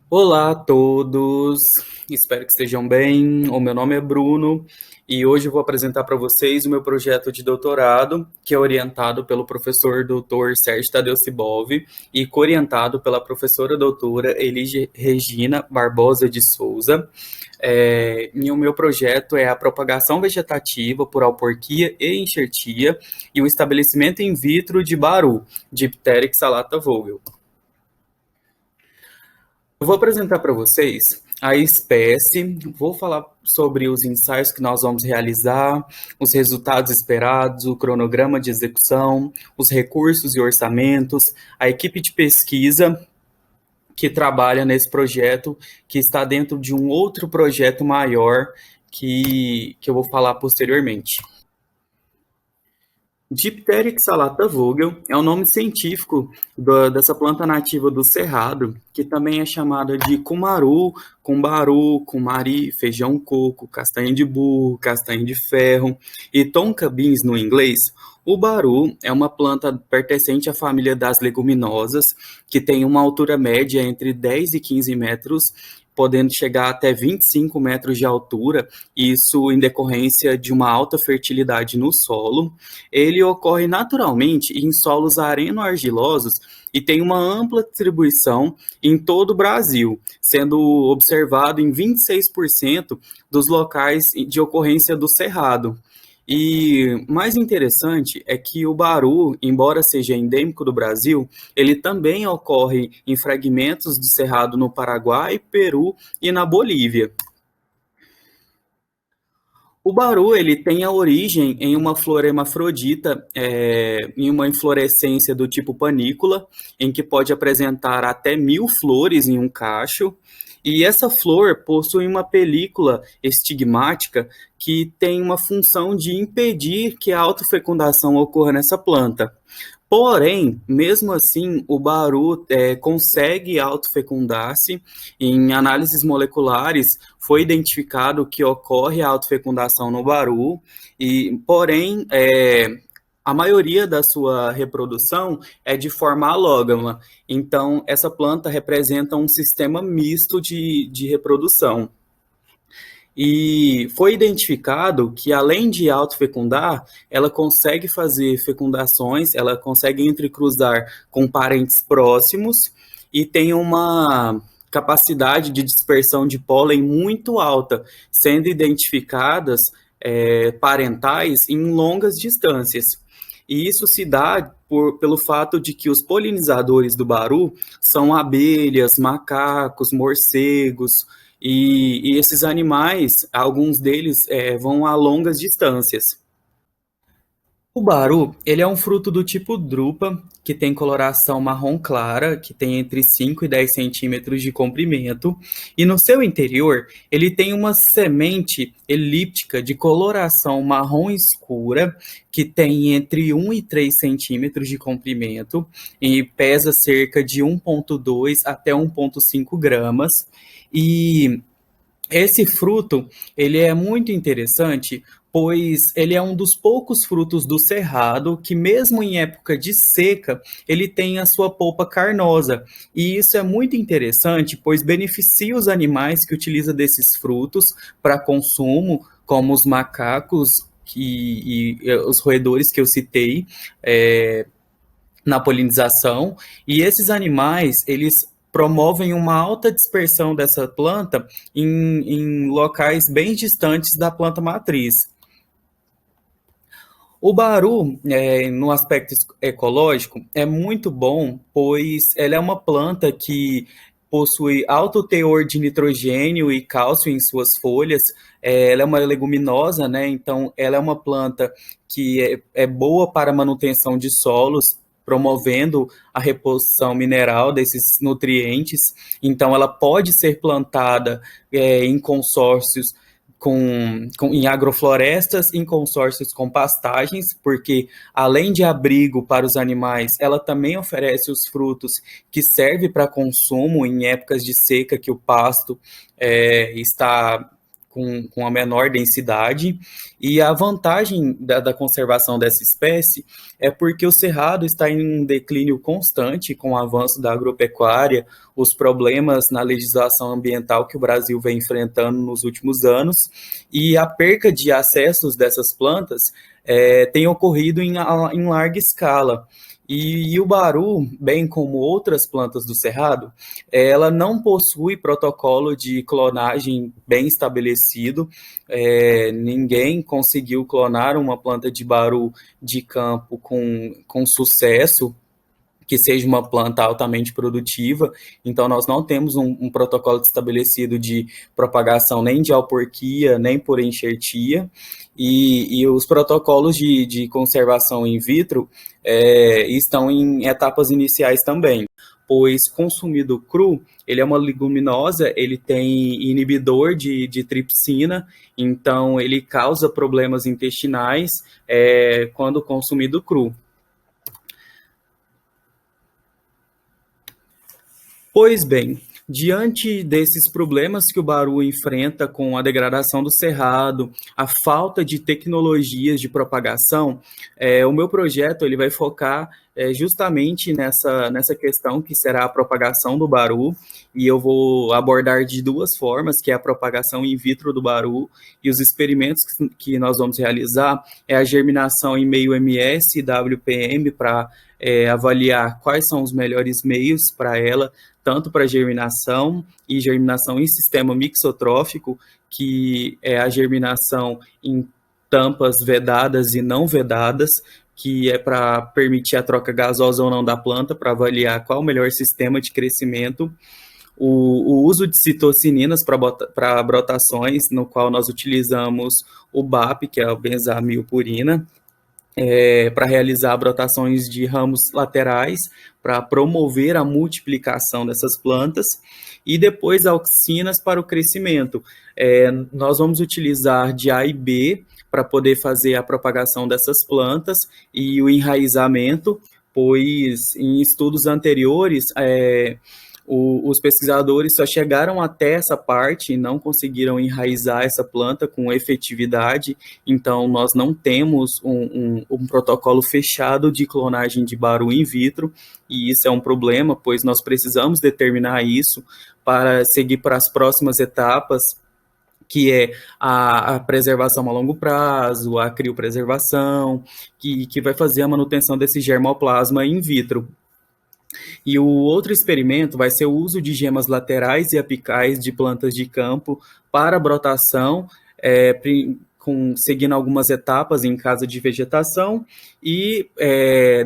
Olá a todos, espero que estejam bem. O meu nome é Bruno e hoje eu vou apresentar para vocês o meu projeto de doutorado, que é orientado pelo professor doutor Sérgio Tadeu Cibov e co-orientado pela professora doutora Elige Regina Barbosa de Souza. E o meu projeto é a propagação vegetativa por auporquia e enxertia e o estabelecimento in vitro de Baru, Dipteryx salata vogel. Eu vou apresentar para vocês a espécie, vou falar sobre os ensaios que nós vamos realizar, os resultados esperados, o cronograma de execução, os recursos e orçamentos, a equipe de pesquisa que trabalha nesse projeto, que está dentro de um outro projeto maior que eu vou falar posteriormente. Dipteryx salata vogel é o nome científico dessa planta nativa do Cerrado, que também é chamada de cumaru, cumbaru, cumari, feijão coco, castanha de burro, castanha de ferro e tonka beans no inglês. O baru é uma planta pertencente à família das leguminosas, que tem uma altura média entre 10 e 15 metros, podendo chegar até 25 metros de altura, isso em decorrência de uma alta fertilidade no solo. Ele ocorre naturalmente em solos areno-argilosos e tem uma ampla distribuição em todo o Brasil, sendo observado em 26% dos locais de ocorrência do cerrado. E mais interessante é que o baru, embora seja endêmico do Brasil, ele também ocorre em fragmentos de cerrado no Paraguai, Peru e na Bolívia. O baru ele tem a origem em uma flor hermafrodita, em uma inflorescência do tipo panícula, em que pode apresentar até 1.000 flores em um cacho. E essa flor possui uma película estigmática que tem uma função de impedir que a autofecundação ocorra nessa planta. Porém, mesmo assim, o baru consegue autofecundar-se. Em análises moleculares, foi identificado que ocorre a autofecundação no baru, porém, a maioria da sua reprodução é de forma alógama. Então, essa planta representa um sistema misto de reprodução. E foi identificado que, além de autofecundar, ela consegue fazer fecundações, ela consegue entrecruzar com parentes próximos e tem uma capacidade de dispersão de pólen muito alta, sendo identificadas parentais em longas distâncias. E isso se dá pelo fato de que os polinizadores do baru são abelhas, macacos, morcegos, e esses animais, alguns deles vão a longas distâncias. O baru, ele é um fruto do tipo drupa, que tem coloração marrom clara, que tem entre 5 e 10 centímetros de comprimento, e no seu interior ele tem uma semente elíptica de coloração marrom escura, que tem entre 1 e 3 centímetros de comprimento, e pesa cerca de 1,2 até 1,5 gramas, e esse fruto, ele é muito interessante, pois ele é um dos poucos frutos do cerrado que mesmo em época de seca, ele tem a sua polpa carnosa. E isso é muito interessante, pois beneficia os animais que utilizam desses frutos para consumo, como os macacos e os roedores que eu citei, na polinização, e esses animais, eles promovem uma alta dispersão dessa planta em locais bem distantes da planta matriz. O baru, no aspecto ecológico, é muito bom, pois ela é uma planta que possui alto teor de nitrogênio e cálcio em suas folhas. Ela é uma leguminosa, né? Então ela é uma planta que é boa para a manutenção de solos, promovendo a reposição mineral desses nutrientes. Então ela pode ser plantada em consórcios em agroflorestas, em consórcios com pastagens, porque além de abrigo para os animais, ela também oferece os frutos que servem para consumo em épocas de seca que o pasto está com a menor densidade, e a vantagem da conservação dessa espécie é porque o cerrado está em um declínio constante com o avanço da agropecuária, os problemas na legislação ambiental que o Brasil vem enfrentando nos últimos anos, e a perca de acessos dessas plantas tem ocorrido em larga escala. E o baru, bem como outras plantas do cerrado, ela não possui protocolo de clonagem bem estabelecido. Ninguém conseguiu clonar uma planta de baru de campo com sucesso, que seja uma planta altamente produtiva. Então, nós não temos um protocolo estabelecido de propagação nem de alporquia, nem por enxertia, e os protocolos de conservação in vitro estão em etapas iniciais também, pois consumido cru, ele é uma leguminosa, ele tem inibidor de tripsina, então ele causa problemas intestinais quando consumido cru. Pois bem, diante desses problemas que o baru enfrenta com a degradação do cerrado, a falta de tecnologias de propagação, o meu projeto ele vai focar justamente nessa questão que será a propagação do baru, e eu vou abordar de duas formas, que é a propagação in vitro do baru, e os experimentos que nós vamos realizar é a germinação em meio MS e WPM para avaliar quais são os melhores meios para ela, tanto para germinação e germinação em sistema mixotrófico, que é a germinação em tampas vedadas e não vedadas, que é para permitir a troca gasosa ou não da planta, para avaliar qual o melhor sistema de crescimento. O uso de citocininas para brotações, no qual nós utilizamos o BAP, que é a benzamilpurina, para realizar brotações de ramos laterais, para promover a multiplicação dessas plantas, e depois auxinas para o crescimento. Nós vamos utilizar de A e B para poder fazer a propagação dessas plantas e o enraizamento, pois em estudos anteriores os pesquisadores só chegaram até essa parte e não conseguiram enraizar essa planta com efetividade, então nós não temos um protocolo fechado de clonagem de baru in vitro, e isso é um problema, pois nós precisamos determinar isso para seguir para as próximas etapas, que é a preservação a longo prazo, a criopreservação, que vai fazer a manutenção desse germoplasma in vitro. E o outro experimento vai ser o uso de gemas laterais e apicais de plantas de campo para brotação, seguindo algumas etapas em casa de vegetação, e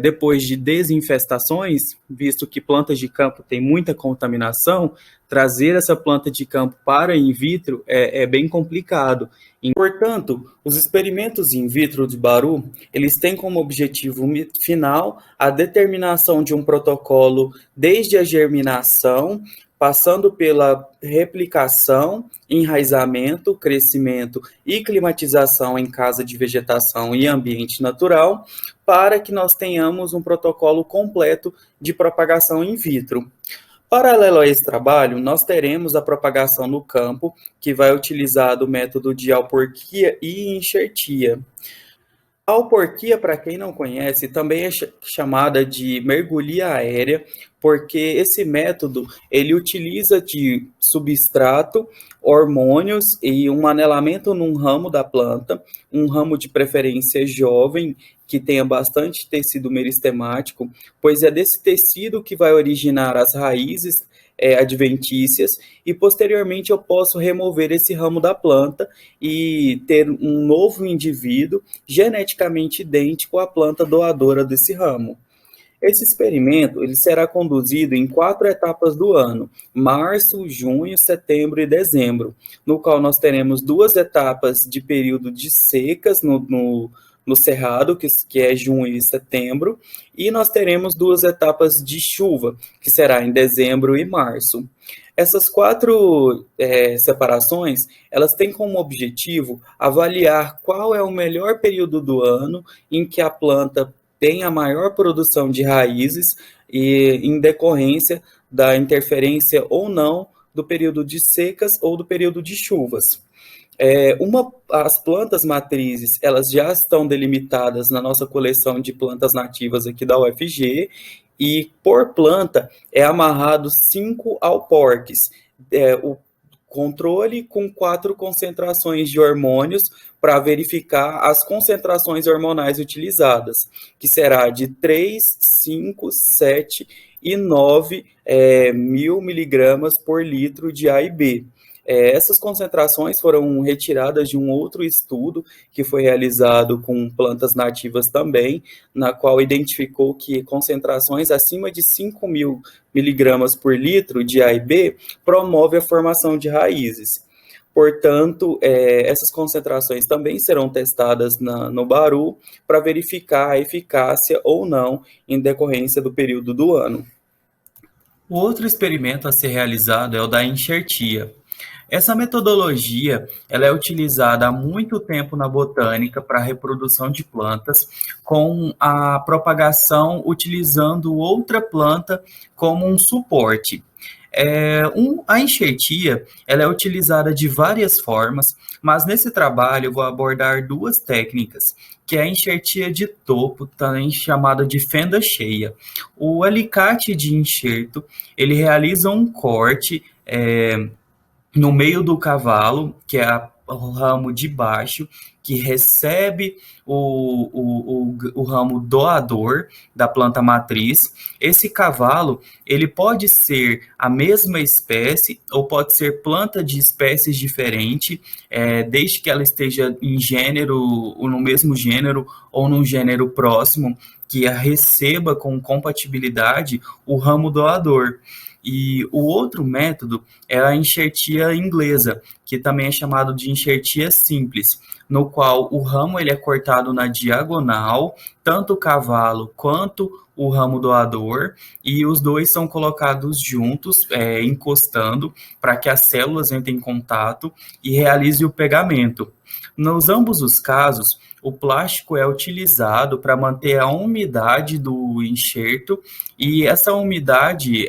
depois de desinfestações, visto que plantas de campo têm muita contaminação, trazer essa planta de campo para in vitro é bem complicado. Portanto, os experimentos in vitro de baru, eles têm como objetivo final a determinação de um protocolo desde a germinação, passando pela replicação, enraizamento, crescimento e climatização em casa de vegetação e ambiente natural, para que nós tenhamos um protocolo completo de propagação in vitro. Paralelo a esse trabalho, nós teremos a propagação no campo, que vai utilizar o método de alporquia e enxertia. A alporquia, para quem não conhece, também é chamada de mergulhia aérea, porque esse método ele utiliza de substrato, hormônios e um anelamento num ramo da planta, um ramo de preferência jovem, que tenha bastante tecido meristemático, pois é desse tecido que vai originar as raízes adventícias, e posteriormente eu posso remover esse ramo da planta e ter um novo indivíduo geneticamente idêntico à planta doadora desse ramo. Esse experimento ele será conduzido em 4 etapas do ano, março, junho, setembro e dezembro, no qual nós teremos 2 etapas de período de secas no cerrado, que é junho e setembro, e nós teremos 2 etapas de chuva, que será em dezembro e março. Essas 4 separações, elas têm como objetivo avaliar qual é o melhor período do ano em que a planta tem a maior produção de raízes, e em decorrência da interferência ou não do período de secas ou do período de chuvas. As plantas matrizes, elas já estão delimitadas na nossa coleção de plantas nativas aqui da UFG, e por planta é amarrado 5 alporques. O controle com 4 concentrações de hormônios para verificar as concentrações hormonais utilizadas, que será de 3, 5, 7 e 9 mil miligramas por litro de A e B. Essas concentrações foram retiradas de um outro estudo que foi realizado com plantas nativas também, na qual identificou que concentrações acima de 5 mil miligramas por litro de A e B promove a formação de raízes. Portanto, essas concentrações também serão testadas no Baru para verificar a eficácia ou não em decorrência do período do ano. O outro experimento a ser realizado é o da enxertia. Essa metodologia ela é utilizada há muito tempo na botânica para a reprodução de plantas, com a propagação utilizando outra planta como um suporte. A enxertia ela é utilizada de várias formas, mas nesse trabalho eu vou abordar 2 técnicas, que é a enxertia de topo, também chamada de fenda cheia. O alicate de enxerto, ele realiza um corte no meio do cavalo, que é o ramo de baixo, que recebe o ramo doador da planta matriz. Esse cavalo, ele pode ser a mesma espécie ou pode ser planta de espécies diferentes, desde que ela esteja em gênero, no mesmo gênero ou num gênero próximo, que a receba com compatibilidade o ramo doador. E o outro método é a enxertia inglesa, que também é chamado de enxertia simples, no qual o ramo ele é cortado na diagonal, tanto o cavalo quanto o ramo doador, e os dois são colocados juntos, encostando, para que as células entrem em contato e realize o pegamento. Nos ambos os casos, o plástico é utilizado para manter a umidade do enxerto, e essa umidade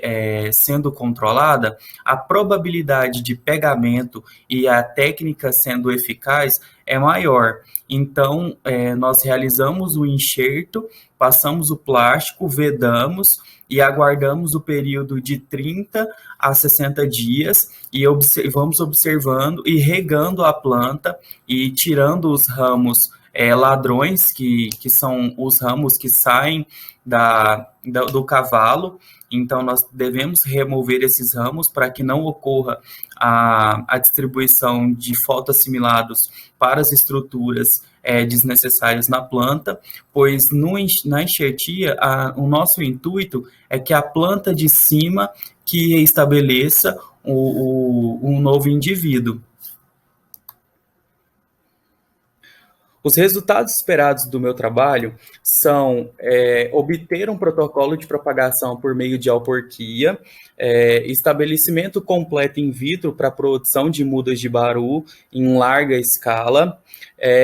sendo controlada, a probabilidade de pegamento e a técnica sendo eficaz é maior. Então, nós realizamos o enxerto, passamos o plástico, vedamos e aguardamos o período de 30 a 60 dias e vamos observando e regando a planta e tirando os ramos ladrões, que são os ramos que saem do cavalo. Então, nós devemos remover esses ramos para que não ocorra a distribuição de fotoassimilados para as estruturas desnecessárias na planta, pois na enxertia, o nosso intuito é que a planta de cima que estabeleça um novo indivíduo. Os resultados esperados do meu trabalho são obter um protocolo de propagação por meio de alporquia, estabelecimento completo in vitro para a produção de mudas de baru em larga escala,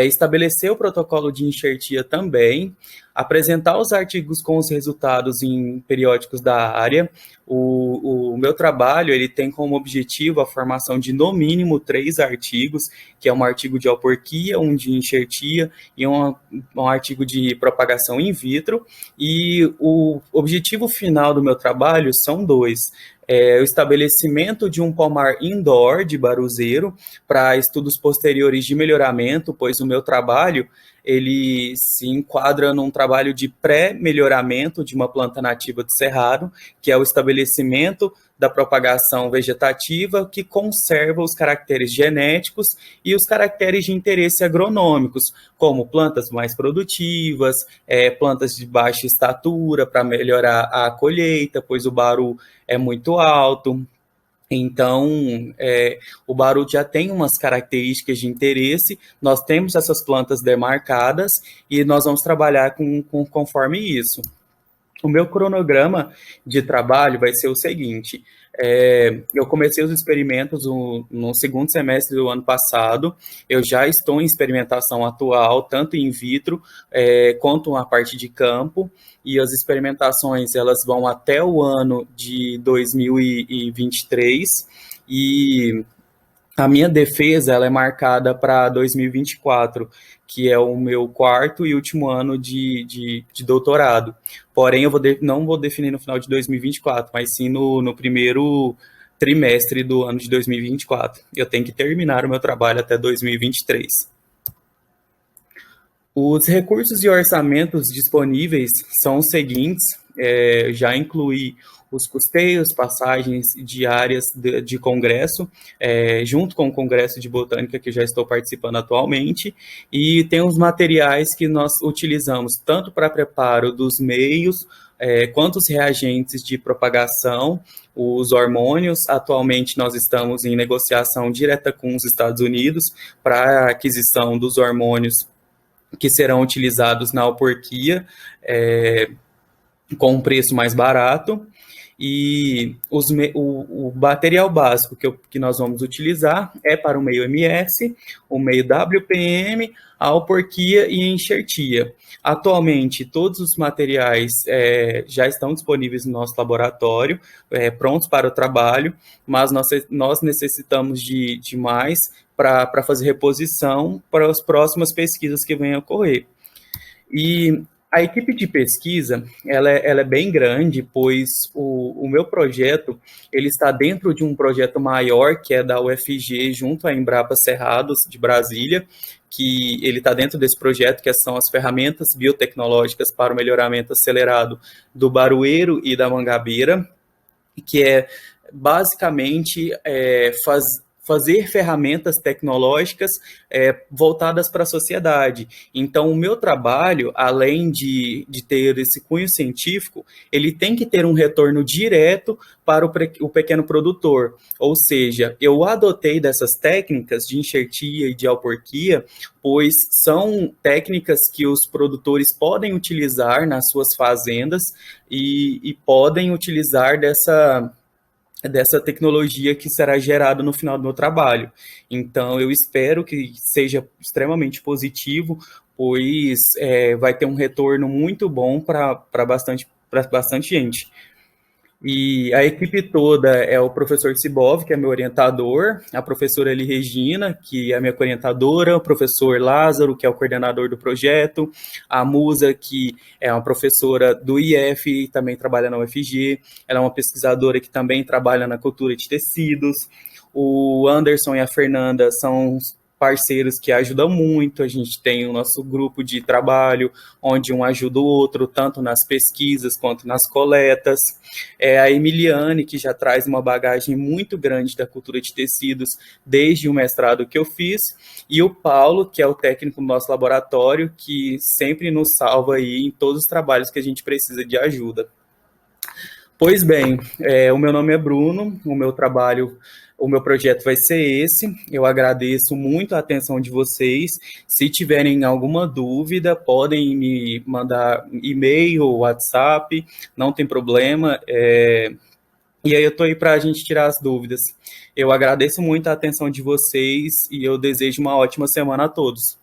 estabelecer o protocolo de enxertia também, apresentar os artigos com os resultados em periódicos da área. O meu trabalho ele tem como objetivo a formação de no mínimo 3 artigos, que é um artigo de alporquia, um de enxertia e um artigo de propagação in vitro. E o objetivo final do meu trabalho são 2. O estabelecimento de um pomar indoor de baruzeiro para estudos posteriores de melhoramento, pois o meu trabalho ele se enquadra num trabalho de pré-melhoramento de uma planta nativa do cerrado, que é o estabelecimento da propagação vegetativa que conserva os caracteres genéticos e os caracteres de interesse agronômicos, como plantas mais produtivas, plantas de baixa estatura para melhorar a colheita, pois o baru é muito alto. Então, o baru já tem umas características de interesse, nós temos essas plantas demarcadas e nós vamos trabalhar conforme isso. O meu cronograma de trabalho vai ser o seguinte: eu comecei os experimentos no segundo semestre do ano passado, eu já estou em experimentação atual, tanto in vitro quanto a parte de campo, e as experimentações elas vão até o ano de 2023, e A minha defesa ela é marcada para 2024, que é o meu quarto e último ano de doutorado. Porém, não vou definir no final de 2024, mas sim no primeiro trimestre do ano de 2024. Eu tenho que terminar o meu trabalho até 2023. Os recursos e orçamentos disponíveis são os seguintes: já incluí os custeios, passagens diárias de congresso, junto com o Congresso de Botânica, que já estou participando atualmente, e tem os materiais que nós utilizamos tanto para preparo dos meios, quanto os reagentes de propagação, os hormônios. Atualmente nós estamos em negociação direta com os Estados Unidos para a aquisição dos hormônios que serão utilizados na alporquia, com um preço mais barato. E o material básico que nós vamos utilizar é para o meio MS, o meio WPM, a alporquia e a enxertia. Atualmente, todos os materiais já estão disponíveis no nosso laboratório, prontos para o trabalho, mas nós necessitamos de mais para fazer reposição para as próximas pesquisas que venham a ocorrer. E a equipe de pesquisa, ela é bem grande, pois o meu projeto, ele está dentro de um projeto maior, que é da UFG, junto à Embrapa Cerrados, de Brasília, que ele está dentro desse projeto, que são as ferramentas biotecnológicas para o melhoramento acelerado do baroeiro e da mangabeira, que é basicamente fazer ferramentas tecnológicas voltadas para a sociedade. Então, o meu trabalho, além de ter esse cunho científico, ele tem que ter um retorno direto para o pequeno produtor. Ou seja, eu adotei dessas técnicas de enxertia e de alporquia, pois são técnicas que os produtores podem utilizar nas suas fazendas e podem utilizar dessa tecnologia que será gerada no final do meu trabalho. Então, eu espero que seja extremamente positivo, pois vai ter um retorno muito bom para bastante gente. E a equipe toda é o professor Sibov, que é meu orientador, a professora Eli Regina, que é minha orientadora, o professor Lázaro, que é o coordenador do projeto, a Musa, que é uma professora do IF e também trabalha na UFG, ela é uma pesquisadora que também trabalha na cultura de tecidos, o Anderson e a Fernanda são parceiros que ajudam muito. A gente tem o nosso grupo de trabalho, onde um ajuda o outro, tanto nas pesquisas quanto nas coletas. A Emiliane, que já traz uma bagagem muito grande da cultura de tecidos, desde o mestrado que eu fiz, e o Paulo, que é o técnico do nosso laboratório, que sempre nos salva aí em todos os trabalhos que a gente precisa de ajuda. Pois bem, o meu nome é Bruno, o meu projeto vai ser esse. Eu agradeço muito a atenção de vocês. Se tiverem alguma dúvida, podem me mandar e-mail, WhatsApp, não tem problema. E aí eu estou aí para a gente tirar as dúvidas. Eu agradeço muito a atenção de vocês e eu desejo uma ótima semana a todos.